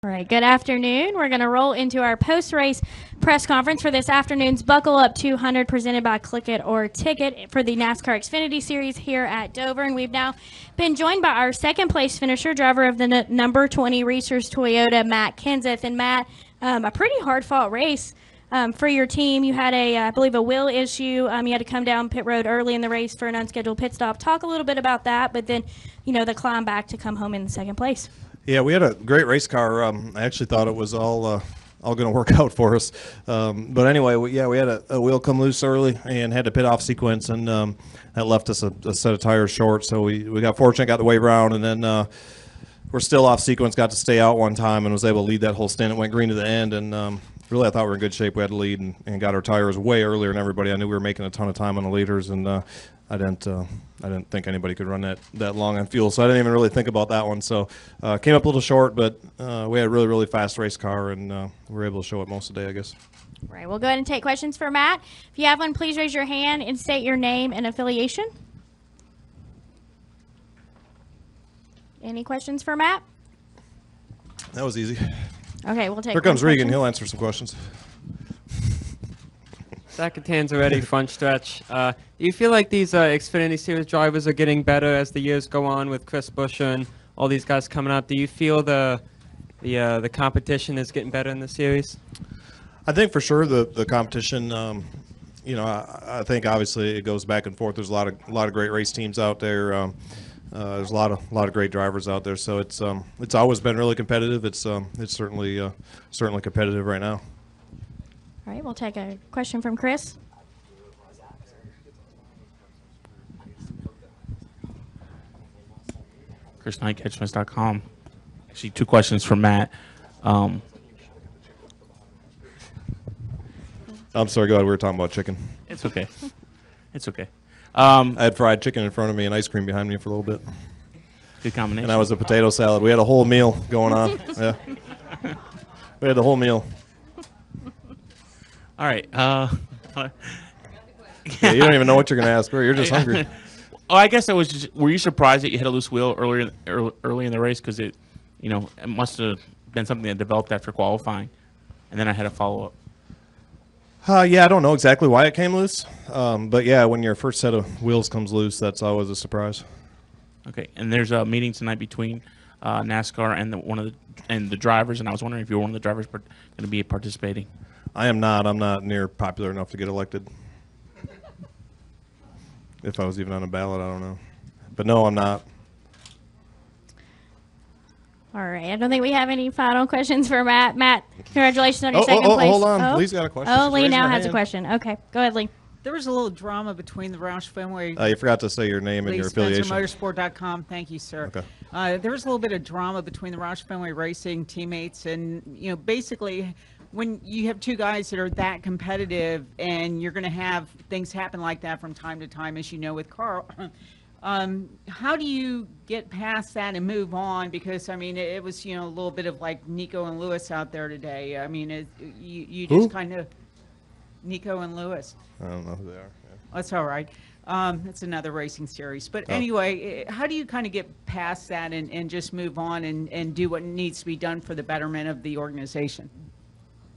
All right, good afternoon. We're going to roll into our post-race press conference for this afternoon's Buckle Up 200 presented by Click It or Ticket for the NASCAR Xfinity Series here at Dover. And we've now been joined by our second place finisher, driver of the number 20 Reese's Toyota, Matt Kenseth. And Matt, a pretty hard-fought race for your team. You had I believe, a wheel issue. You had to come down pit road early in the race for an unscheduled pit stop. Talk a little bit about that, but then, the climb back to come home in second place. Yeah, we had a great race car. I actually thought it was all going to work out for us. But anyway, we had a wheel come loose early and had to pit off sequence, and that left us a set of tires short. So we got fortunate, got the wave round, and then we're still off sequence, got to stay out one time and was able to lead that whole stint. It went green to the end, and really I thought we were in good shape. We had to lead and got our tires way earlier than everybody. I knew we were making a ton of time on the leaders, and I didn't think anybody could run that long on fuel, so I didn't even really think about that one. So came up a little short, but we had a really, really fast race car, and we were able to show it most of the day, I guess. All right, we'll go ahead and take questions for Matt. If you have one, please raise your hand and state your name and affiliation. Any questions for Matt? That was easy. Okay, we'll take. Here comes Regan. He'll answer some questions. Sacatan's already front stretch. Do you feel like these Xfinity Series drivers are getting better as the years go on with Chris Buescher and all these guys coming up? Do you feel the competition is getting better in the series? I think for sure the competition. I think obviously it goes back and forth. There's a lot of great race teams out there. There's a lot of great drivers out there. So it's always been really competitive. It's certainly competitive right now. All right, we'll take a question from Chris. Chris Knight, catchmess.com. Actually, two questions for Matt. I'm sorry, go ahead. We were talking about chicken. It's okay. It's okay. I had fried chicken in front of me and ice cream behind me for a little bit. Good combination. And I was a potato salad. We had a whole meal going on. Yeah. We had the whole meal. All right. Yeah, you don't even know what you're going to ask for. You're just hungry. Oh, I guess I was just. Were you surprised that you hit a loose wheel early in the race? Because it must have been something that developed after qualifying, and then I had a follow up. Yeah, I don't know exactly why it came loose, but yeah, when your first set of wheels comes loose, that's always a surprise. Okay, and there's a meeting tonight between NASCAR and the drivers, and I was wondering if you were one of the drivers going to be participating. I am not. I'm not near popular enough to get elected. If I was even on a ballot, I don't know. But no, I'm not. All right. I don't think we have any final questions for Matt. Matt, congratulations on your second place. Hold on. Lee's got a question. Oh, Lee now has a question. Okay. Go ahead, Lee. There was a little drama between the Roush family. You forgot to say your name and your affiliation. Motorsport.com. Thank you, sir. Okay. There was a little bit of drama between the Roush family racing teammates, and basically, when you have two guys that are that competitive, and you're going to have things happen like that from time to time, as you know with Carl. How do you get past that and move on? Because it was a little bit of like Nico and Lewis out there today. You just kind of Nico and Lewis. I don't know who they are. Yeah. That's all right. It's another racing series. But anyway, how do you kind of get past that and just move on and do what needs to be done for the betterment of the organization?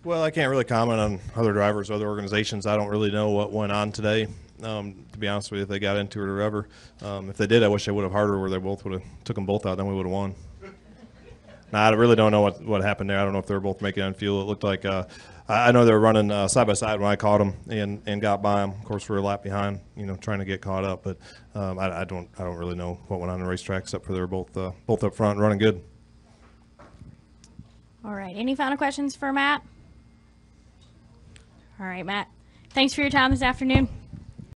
Well, I can't really comment on other drivers, other organizations. I don't really know what went on today. To be honest with you, if they got into it or whatever. If they did, I wish they would have harder where they both would have took them both out. Then we would have won. Now, I really don't know what happened there. I don't know if they were both making on fuel. It looked like I know they were running side by side when I caught them and got by them. Of course, we were a lap behind, trying to get caught up. But I don't really know what went on the racetrack except for they were both up front and running good. All right. Any final questions for Matt? All right, Matt. Thanks for your time this afternoon.